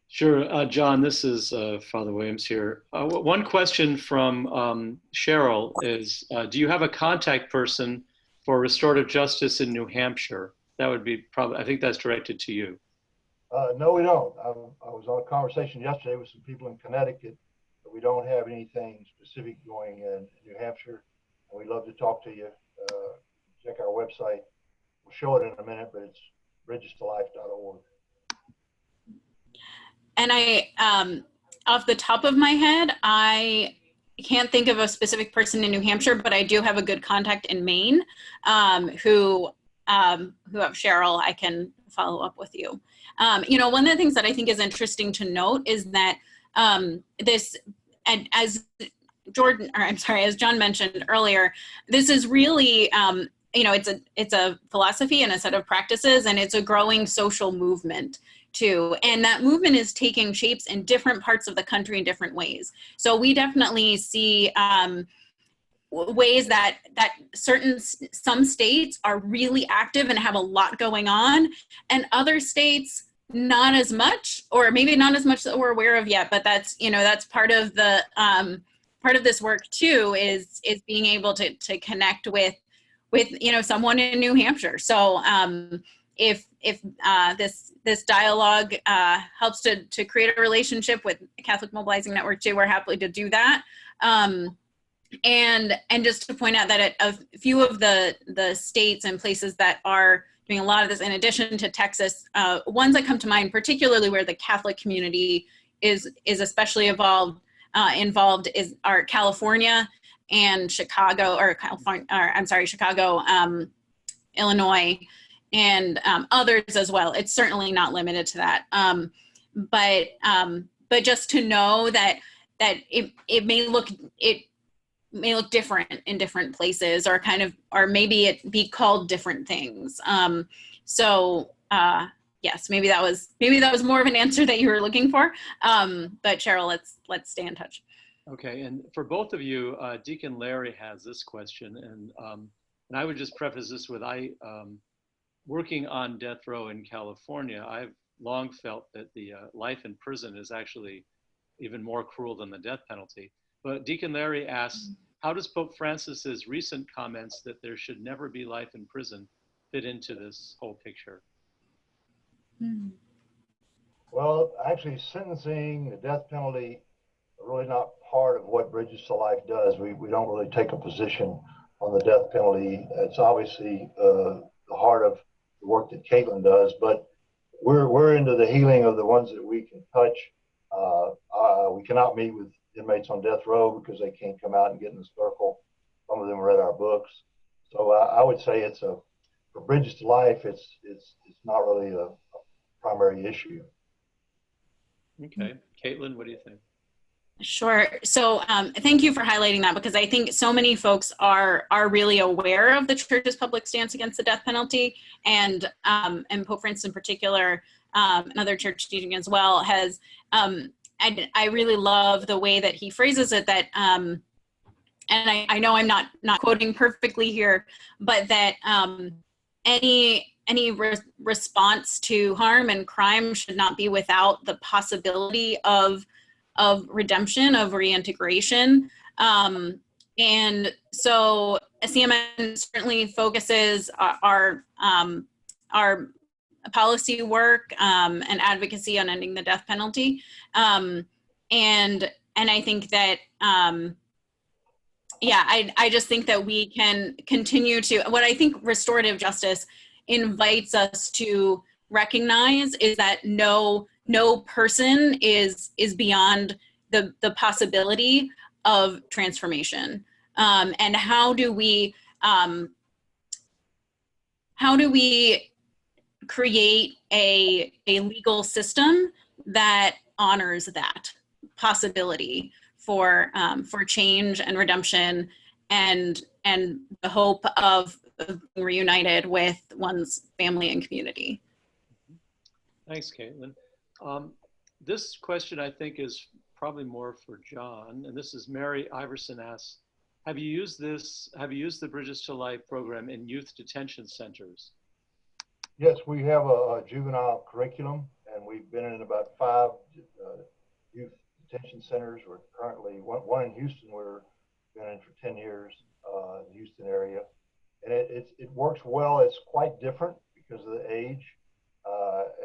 Sure, John, this is Father Williams here. One question from Cheryl is, do you have a contact person for restorative justice in New Hampshire? That would be probably, I think that's directed to you. No, we don't. I was on a conversation yesterday with some people in Connecticut, but we don't have anything specific going in New Hampshire. And we'd love to talk to you. Check our website. We'll show it in a minute, but it's bridgestolife.org. And I, off the top of my head, I can't think of a specific person in New Hampshire, but I do have a good contact in Maine who have Cheryl. I can follow up with you. One of the things that I think is interesting to note is that as John mentioned earlier, this is really, it's a philosophy and a set of practices, and it's a growing social movement too. And that movement is taking shapes in different parts of the country in different ways. So we definitely see ways that some states are really active and have a lot going on, and other states not as much, or maybe not as much that we're aware of yet. But that's part of the part of this work too, is being able to connect with someone in New Hampshire. So if this dialogue helps to create a relationship with Catholic Mobilizing Network too, we're happy to do that. And just to point out that a few of the states and places that are doing a lot of this, in addition to Texas, ones that come to mind, particularly where the Catholic community is especially involved are California and Chicago, Chicago, Illinois, and others as well. It's certainly not limited to that. But just to know that it may look different in different places, or maybe it be called different things. Yes, maybe that was more of an answer that you were looking for. But Cheryl, let's stay in touch. Okay, and for both of you, Deacon Larry has this question, and I would just preface this with working on death row in California, I've long felt that the life in prison is actually even more cruel than the death penalty. But Deacon Larry asks, how does Pope Francis's recent comments that there should never be life in prison fit into this whole picture? Well, actually, sentencing, the death penalty, are really not part of what Bridges to Life does. We don't really take a position on the death penalty. It's obviously the heart of the work that Caitlin does, but we're into the healing of the ones that we can touch. We cannot meet with inmates on death row because they can't come out and get in the circle. Some of them read our books. So I would say it's for Bridges to Life, it's not really a primary issue. Okay, Caitlin, what do you think? Sure. So thank you for highlighting that, because I think so many folks are really aware of the church's public stance against the death penalty, and Pope Francis in particular, and other church teaching as well, has I really love the way that he phrases it, that and I know I'm not quoting perfectly here, but that any response to harm and crime should not be without the possibility of redemption, of reintegration. And so CMN certainly focuses our policy work and advocacy on ending the death penalty. And I think that, I just think that we can continue to, what I think restorative justice invites us to recognize is that no person is beyond the possibility of transformation. And how do we create a legal system that honors that possibility for change and redemption and the hope of being reunited with one's family and community? Thanks, Caitlin. This question, I think, is probably more for John, and this is Mary Iverson asks, have you used the Bridges to Life program in youth detention centers? Yes, we have a juvenile curriculum, and we've been in about 5 youth detention centers. We're currently, one in Houston, we're been in for 10 years, in the Houston area. And it works well. It's quite different because of the age,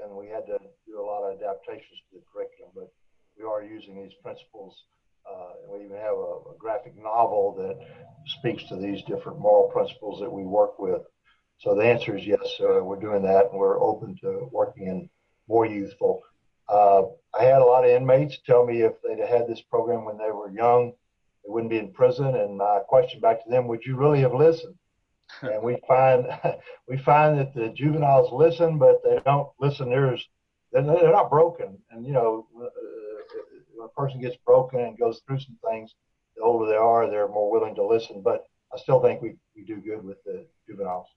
and we had to do a lot of adaptations to the curriculum, but we are using these principles. And we even have a graphic novel that speaks to these different moral principles that we work with. So the answer is yes, we're doing that, and we're open to working in more youthful. I had a lot of inmates tell me if they'd had this program when they were young, they wouldn't be in prison. And my question back to them, would you really have listened? And we find that the juveniles listen, but they don't listen. They're not broken. And, you know, when a person gets broken and goes through some things, the older they are, they're more willing to listen. But I still think we do good with the juveniles.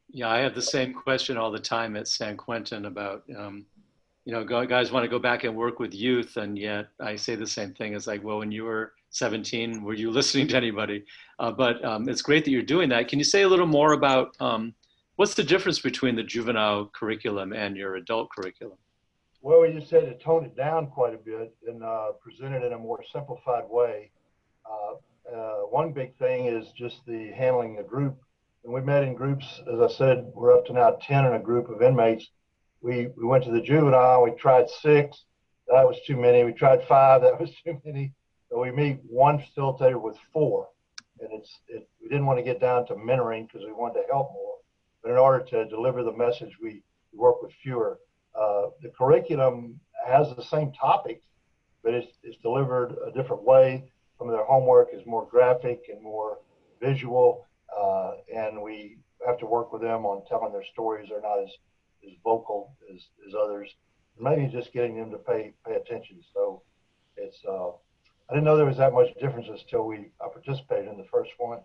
Yeah, I have the same question all the time at San Quentin about, you know, guys want to go back and work with youth, and yet I say the same thing. It's like, well, when you were 17, were you listening to anybody? But it's great that you're doing that. Can you say a little more about what's the difference between the juvenile curriculum and your adult curriculum? Well, we just had to tone it down quite a bit and present it in a more simplified way. One big thing is just the handling the group. And we met in groups, as I said, we're up to now 10 in a group of inmates. We went to the juvenile, we tried 6, that was too many. We tried 5, that was too many. So we meet one facilitator with 4. And we didn't want to get down to mentoring because we wanted to help more. But in order to deliver the message, we work with fewer. The curriculum has the same topics, but it's delivered a different way. Some of their homework is more graphic and more visual. And we have to work with them on telling their stories. They're not as vocal as others. Maybe just getting them to pay attention. So it's I didn't know there was that much difference until I participated in the first one.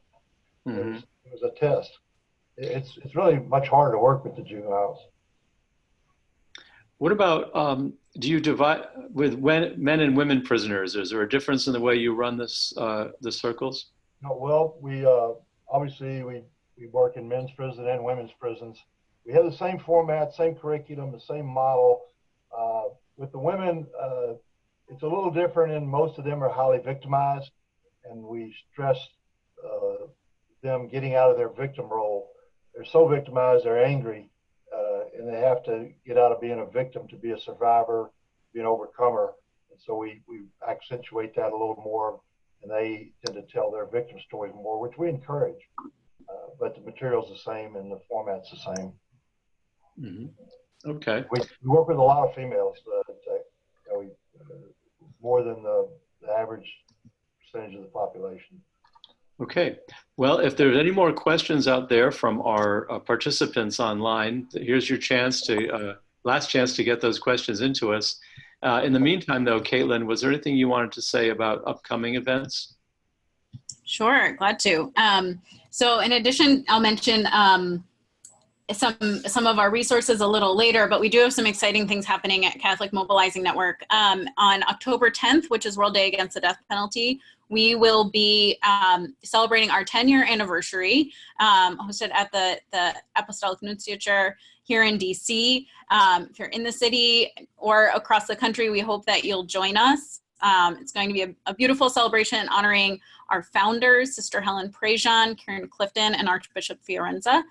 Mm-hmm. It was a test. It's really much harder to work with the juveniles. What about, do you divide with men and women prisoners? Is there a difference in the way you run this, the circles? No, well, we obviously we work in men's prison and women's prisons. We have the same format, same curriculum, the same model. With the women, it's a little different, and most of them are highly victimized, and we stress them getting out of their victim role. They're so victimized, they're angry, and they have to get out of being a victim to be a survivor, be an overcomer. And so we accentuate that a little more, and they tend to tell their victim stories more, which we encourage. But the material's the same and the format's the same. Mm-hmm. Okay. We work with a lot of females, more than the average percentage of the population. Okay. Well, if there's any more questions out there from our participants online, here's your chance to, last chance to get those questions into us. In the meantime, though, Caitlin, was there anything you wanted to say about upcoming events? Sure, glad to. So in addition, I'll mention some of our resources a little later, but we do have some exciting things happening at Catholic Mobilizing Network. On October 10th, which is World Day Against the Death Penalty, we will be celebrating our 10-year anniversary, hosted at the Apostolic Nunciature here in DC. If you're in the city or across the country, we hope that you'll join us. It's going to be a beautiful celebration honoring our founders, Sister Helen Prejean, Karen Clifton, and Archbishop Fiorenza.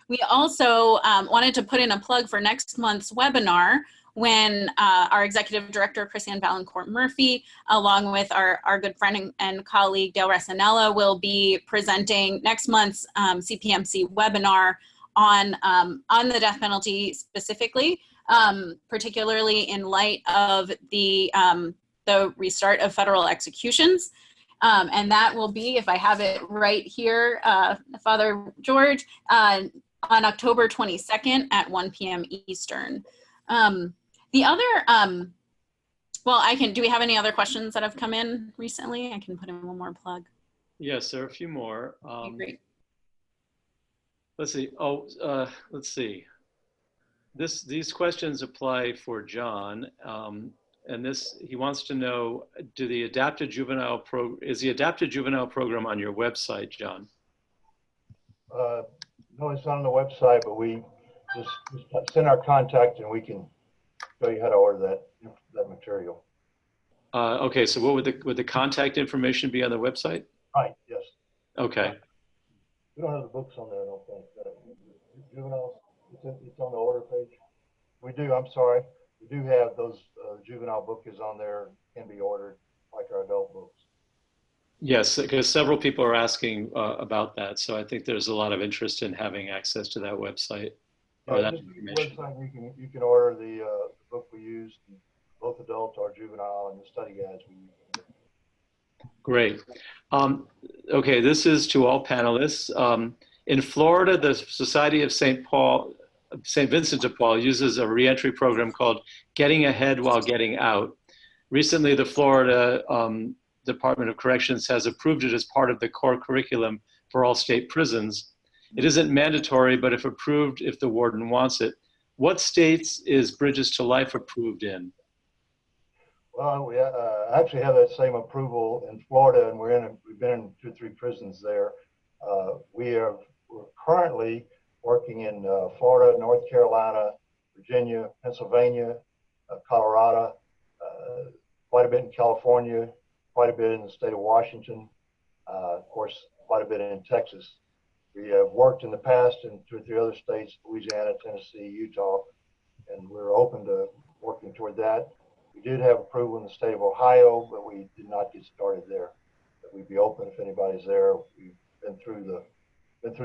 We also wanted to put in a plug for next month's webinar when our Executive Director, Christiane Valancourt Murphy, along with our good friend and colleague, Dale Resinella, will be presenting next month's CPMC webinar on the death penalty specifically, particularly in light of the restart of federal executions. And that will be, if I have it right here, Father George, on October 22nd at 1 p.m. Eastern. The other, well, do we have any other questions that have come in recently? I can put in one more plug. Yes, there are a few more. Okay, great. Let's see. Let's see. These questions apply for John. And he wants to know, is the adapted juvenile program on your website, John? No, it's not on the website, but we just send our contact and we can show you how to order that material. Okay, so what would the contact information be on the website? Right, yes. Okay. We don't have the books on there, I don't think. Juveniles, it's on the order page. We do, I'm sorry. We do have those juvenile book is on there, can be ordered like our adult books. Yes, because several people are asking about that. So I think there's a lot of interest in having access to that website. Or that information. Website, you can order the book we use, both adult or juvenile, and the study guides we use. Great. Okay, this is to all panelists. In Florida, the Society of St. Vincent de Paul uses a reentry program called Getting Ahead While Getting Out. Recently, the Florida Department of Corrections has approved it as part of the core curriculum for all state prisons. It isn't mandatory, but if approved, if the warden wants it. What states is Bridges to Life approved in? Well, we actually have that same approval in Florida, and we've been in 2 or 3 prisons there. We're currently working in Florida, North Carolina, Virginia, Pennsylvania, Colorado, quite a bit in California, quite a bit in the state of Washington, of course, quite a bit in Texas. We have worked in the past in 2 or 3 other states, Louisiana, Tennessee, Utah, and we're open to working toward that. We did have approval in the state of Ohio, but we did not get started there. But we'd be open if anybody's there. We've been through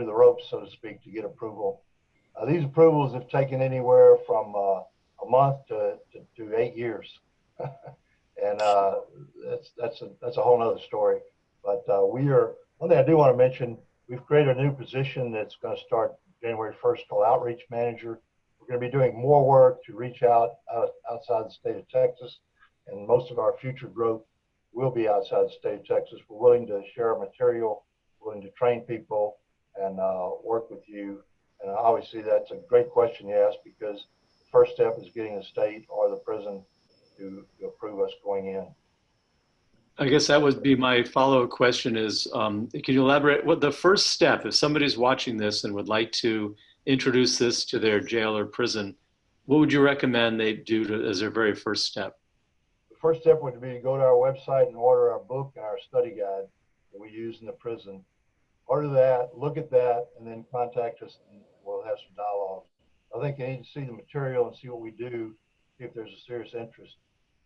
the ropes, so to speak, to get approval. These approvals have taken anywhere from a month to 8 years. And that's a whole nother story. But one thing I do want to mention, we've created a new position that's going to start January 1st called Outreach Manager. We're going to be doing more work to reach outside the state of Texas, and most of our future growth will be outside the state of Texas. We're willing to share our material, willing to train people, and work with you. And obviously that's a great question you asked, because the first step is getting the state or the prison to approve us going in. I guess that would be my follow-up question is, can you elaborate what the first step, if somebody's watching this and would like to introduce this to their jail or prison, what would you recommend they do as their very first step? The the first step would be to go to our website and order our book and our study guide that we use in the prison. Order that, look at that, and then contact us, and we'll have some dialogue. I think you need to see the material and see what we do, see if there's a serious interest.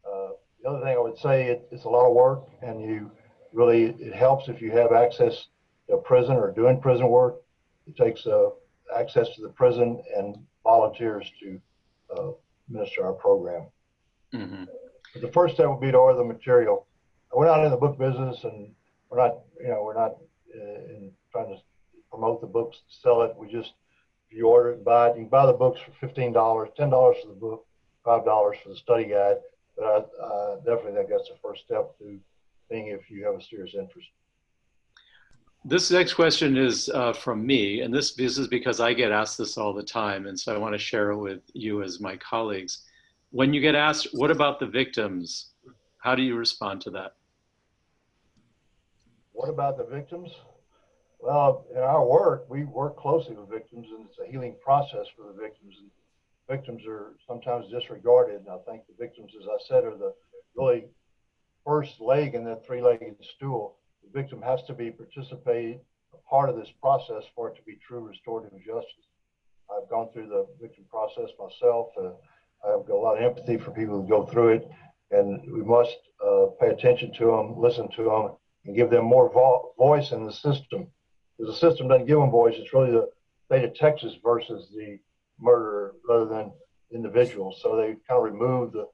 The other thing I would say, it's a lot of work, and it helps if you have access to a prison or doing prison work. It takes access to the prison and volunteers to administer our program. Mm-hmm. But the first step would be to order the material. We're not in the book business, and we're not in trying to promote the books, sell it. We just, if you order it, buy it. You can buy the books for $15, $10 for the book, $5 for the study guide. But I definitely think that's the first step to seeing if you have a serious interest. This next question is from me, and this is because I get asked this all the time, and so I want to share it with you as my colleagues. When you get asked, what about the victims? How do you respond to that? What about the victims? Well, in our work, we work closely with victims, and it's a healing process for the victims. And victims are sometimes disregarded, and I think the victims, as I said, are the really first leg in that three-legged stool. The victim has to be a part of this process for it to be true restorative justice. I've gone through the victim process myself. I've got a lot of empathy for people who go through it, and we must pay attention to them, listen to them, and give them more voice in the system. Because the system doesn't give them voice. It's really the state of Texas versus the murderer rather than individuals. So they kind of remove the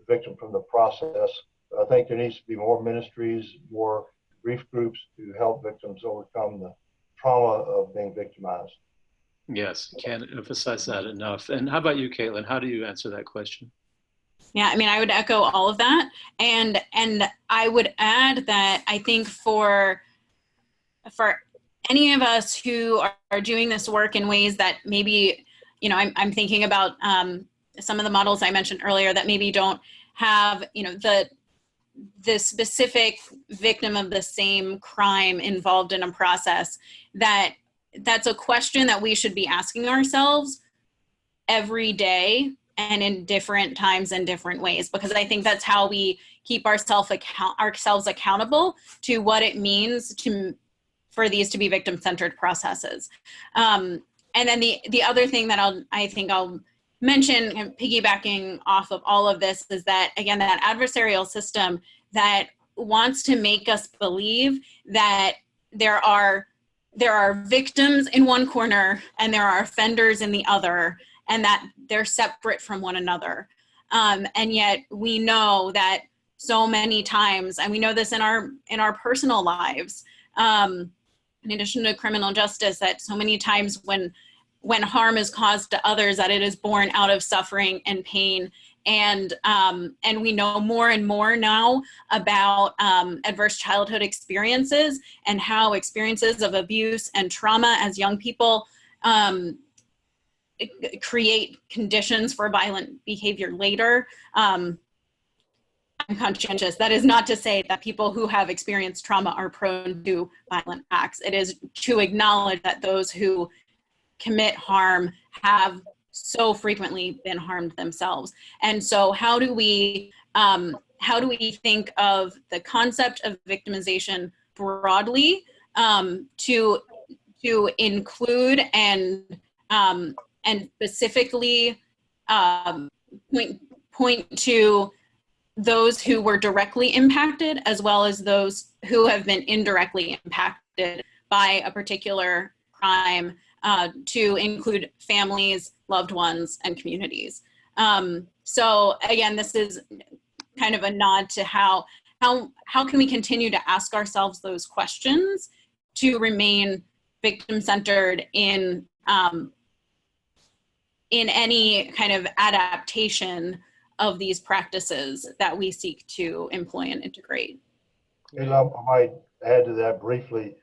victim from the process. I think there needs to be more ministries, more grief groups to help victims overcome the trauma of being victimized. Yes, can't emphasize that enough. And how about you, Caitlin? How do you answer that question? Yeah, I mean, I would echo all of that. And I would add that I think for any of us who are doing this work in ways that maybe, I'm thinking about some of the models I mentioned earlier that maybe don't have, the specific victim of the same crime involved in a process, that's a question that we should be asking ourselves every day and in different times and different ways, because I think that's how we keep ourselves accountable to what it means for these to be victim-centered processes. And then the other thing that I'll mention, and piggybacking off of all of this, is that, again, that adversarial system that wants to make us believe that there are victims in one corner and there are offenders in the other, and that they're separate from one another. And yet we know that so many times, and we know this in our personal lives, in addition to criminal justice, that so many times when harm is caused to others, that it is born out of suffering and pain. And we know more and more now about adverse childhood experiences and how experiences of abuse and trauma as young people create conditions for violent behavior later. I'm conscientious. That is not to say that people who have experienced trauma are prone to violent acts. It is to acknowledge that those who commit harm have so frequently been harmed themselves. And so how do we think of the concept of victimization broadly to include and specifically point to those who were directly impacted, as well as those who have been indirectly impacted by a particular crime, to include families, loved ones, and communities. So again, this is kind of a nod to how can we continue to ask ourselves those questions to remain victim-centered in any kind of adaptation of these practices that we seek to employ and integrate. And I might add to that briefly.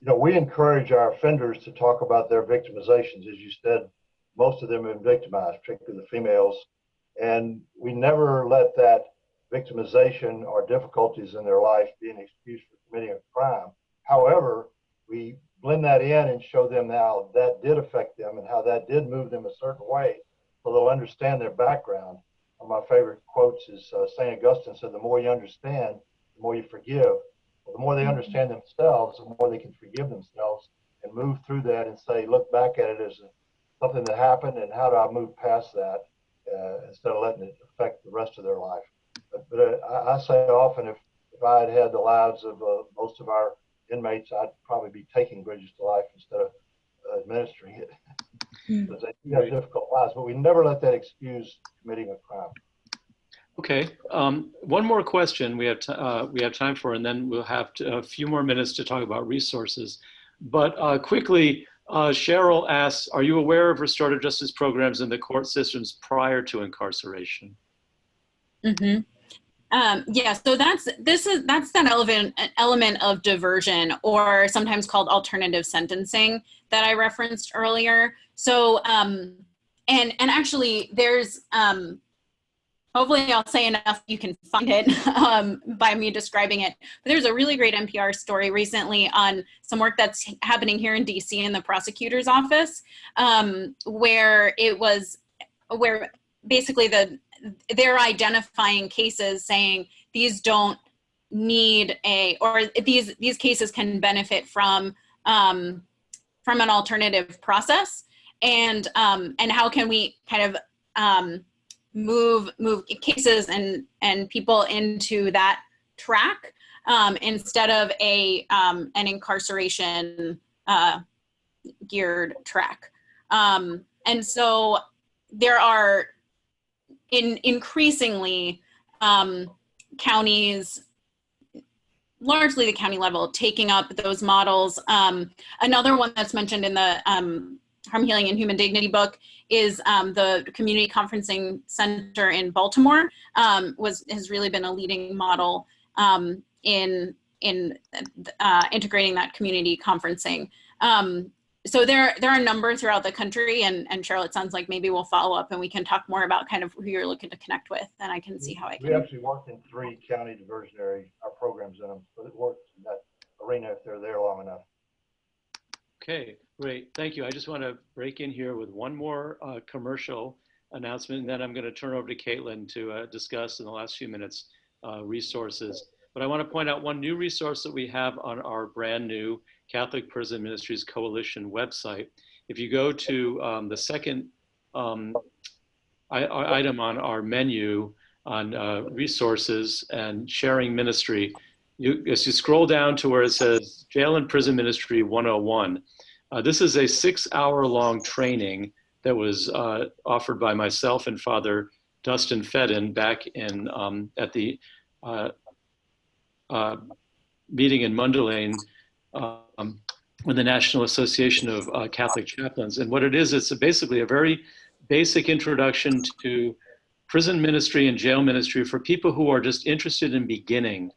We encourage our offenders to talk about their victimizations. As you said, most of them have been victimized, particularly the females. And we never let that victimization or difficulties in their life be an excuse for committing a crime. However, we blend that in and show them how that did affect them and how that did move them a certain way, so they'll understand their background. one of my favorite quotes is St. Augustine said, the more you understand, the more you forgive. Well, the more they understand themselves, the more they can forgive themselves and move through that and say, look back at it as something that happened and how do I move past that instead of letting it affect the rest of their life. But I say often, if I had had the lives of most of our inmates, I'd probably be taking Bridges to Life instead of administering it. Because they do have difficult lives, but we never let that excuse committing a crime. Okay, one more question we have time for, and then we'll have a few more minutes to talk about resources. But quickly, Cheryl asks, are you aware of restorative justice programs in the court systems prior to incarceration? Mm-hmm. Yeah, so that's that element of diversion, or sometimes called alternative sentencing, that I referenced earlier. So, and actually, there's hopefully I'll say enough you can find it by me describing it. But there's a really great NPR story recently on some work that's happening here in DC in the prosecutor's office, where basically they're identifying cases saying these don't need these cases can benefit from an alternative process, and how can we kind of move cases and people into that track instead of an incarceration geared track. And so there are increasingly counties, largely the county level, taking up those models. Another one that's mentioned in the Harm Healing and Human Dignity book is the Community Conferencing Center in Baltimore has really been a leading model in integrating that community conferencing. So there are a number throughout the country, and Cheryl, it sounds like maybe we'll follow up and we can talk more about kind of who you're looking to connect with, and I can see how I can. We actually work in 3 county diversionary programs in them, so it works in that arena if they're there long enough. Okay, great, thank you. I just want to break in here with one more commercial announcement, and then I'm going to turn over to Caitlin to discuss in the last few minutes resources. But I want to point out one new resource that we have on our brand new Catholic Prison Ministries Coalition website. If you go to the second item on our menu on resources and sharing ministry, as you scroll down to where it says Jail and Prison Ministry 101, this is a 6-hour-long training that was offered by myself and Father Dustin Fedden back in at the meeting in Mundelein with the National Association of Catholic Chaplains. And what it is, it's basically a very basic introduction to prison ministry and jail ministry for people who are just interested in beginning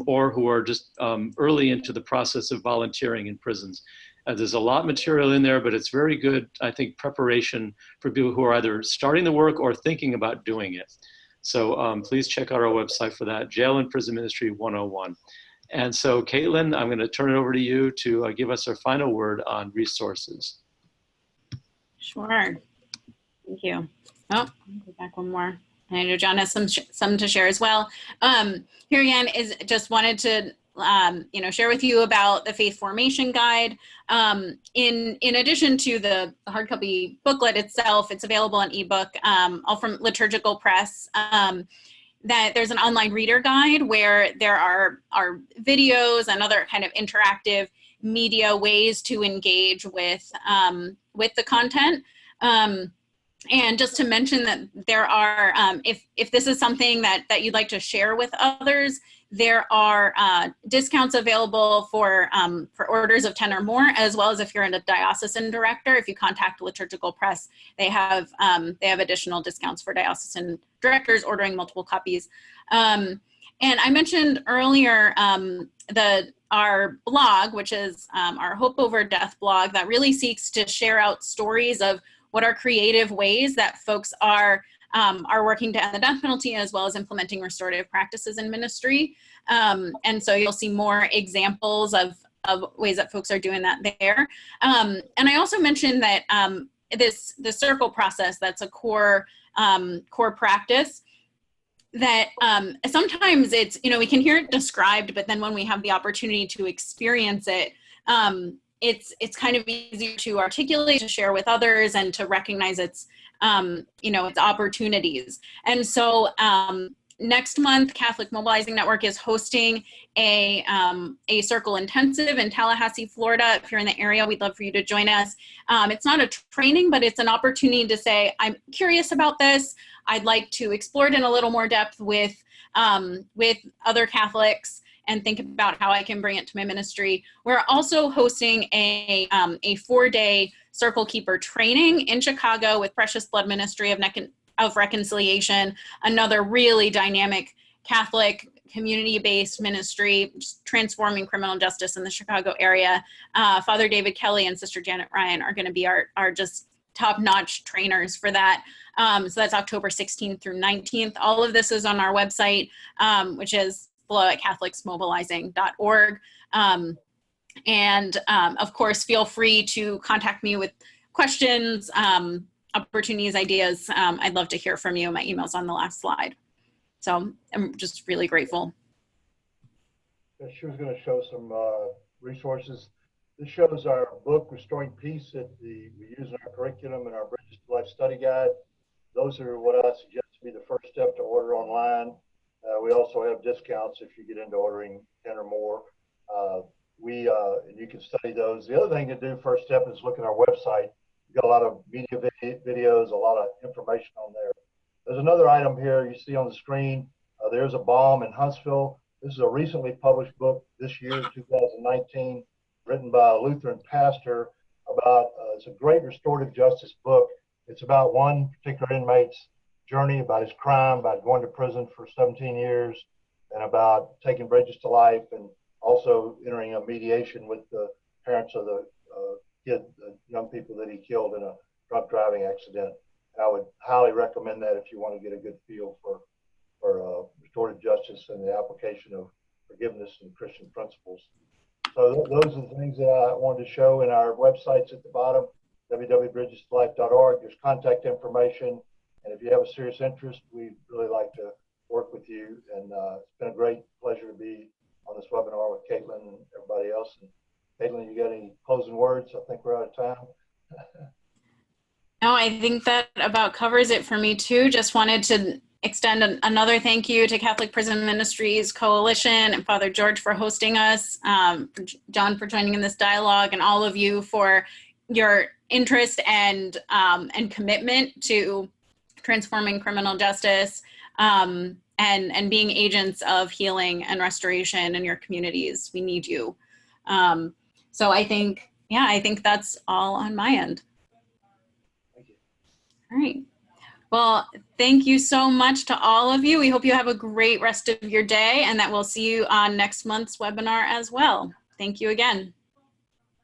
or who are just early into the process of volunteering in prisons. There's a lot of material in there, but it's very good, I think, preparation for people who are either starting the work or thinking about doing it. So please check out our website for that, Jail and Prison Ministry 101. And so, Caitlin, I'm going to turn it over to you to give us our final word on resources. Sure. Thank you. Oh, I'll go back one more. I know John has some to share as well. Here again is just wanted to share with you about the Faith Formation Guide. In addition to the hard copy booklet itself, it's available in ebook, all from Liturgical Press. That there's an online reader guide where there are videos and other kind of interactive media ways to engage with the content. And just to mention that there are, if this is something that you'd like to share with others, there are discounts available for orders of 10 or more, as well as if you're a diocesan director. If you contact Liturgical Press, they have additional discounts for diocesan directors ordering multiple copies. And I mentioned earlier our blog, which is our Hope Over Death blog, that really seeks to share out stories of what are creative ways that folks are working to end the death penalty, as well as implementing restorative practices in ministry. And so you'll see more examples of ways that folks are doing that there. And I also mentioned that the circle process that's a core practice that sometimes it's, we can hear it described, but then when we have the opportunity to experience it, it's kind of easier to articulate, to share with others, and to recognize its opportunities. And so next month, Catholic Mobilizing Network is hosting a circle intensive in Tallahassee, Florida. If you're in the area, we'd love for you to join us. It's not a training, but it's an opportunity to say, I'm curious about this. I'd like to explore it in a little more depth with other Catholics and think about how I can bring it to my ministry. We're also hosting a 4-day Circle Keeper training in Chicago with Precious Blood Ministry of Reconciliation, another really dynamic Catholic community-based ministry transforming criminal justice in the Chicago area. Father David Kelly and Sister Janet Ryan are going to be our just top-notch trainers for that. So that's October 16th through 19th. All of this is on our website, which is below at catholicsmobilizing.org. Of course, feel free to contact me with questions, opportunities, ideas. I'd love to hear from you. My email's on the last slide. So I'm just really grateful. She was going to show some resources. This shows our book, Restoring Peace, that we use in our curriculum and our Bridges to Life study guide. Those are what I suggest to be the first step to order online. We also have discounts if you get into ordering 10 or more. And you can study those. The other thing to do, first step, is look at our website. We've got a lot of media videos, a lot of information on there. There's another item here you see on the screen. There's a bomb in Huntsville. This is a recently published book this year, 2019, written by a Lutheran pastor about, it's a great restorative justice book. It's about one particular inmate's journey, about his crime, about going to prison for 17 years, and about taking bridges to life, and also entering a mediation with the parents of the young people that he killed in a drunk driving accident. And I would highly recommend that if you want to get a good feel for restorative justice and the application of forgiveness and Christian principles. So those are the things that I wanted to show. In our websites at the bottom, www.bridgestolife.org, there's contact information. And if you have a serious interest, we'd really like to work with you. And it's been a great pleasure to be on this webinar with Caitlin and everybody else. And Caitlin, you got any closing words? I think we're out of time. No, I think that about covers it for me too. Just wanted to extend another thank you to Catholic Prison Ministries Coalition and Father George for hosting us, John for joining in this dialogue, and all of you for your interest and commitment to transforming criminal justice and being agents of healing and restoration in your communities. We need you. So I think that's all on my end. Thank you. All right. Well, thank you so much to all of you. We hope you have a great rest of your day and that we'll see you on next month's webinar as well. Thank you again.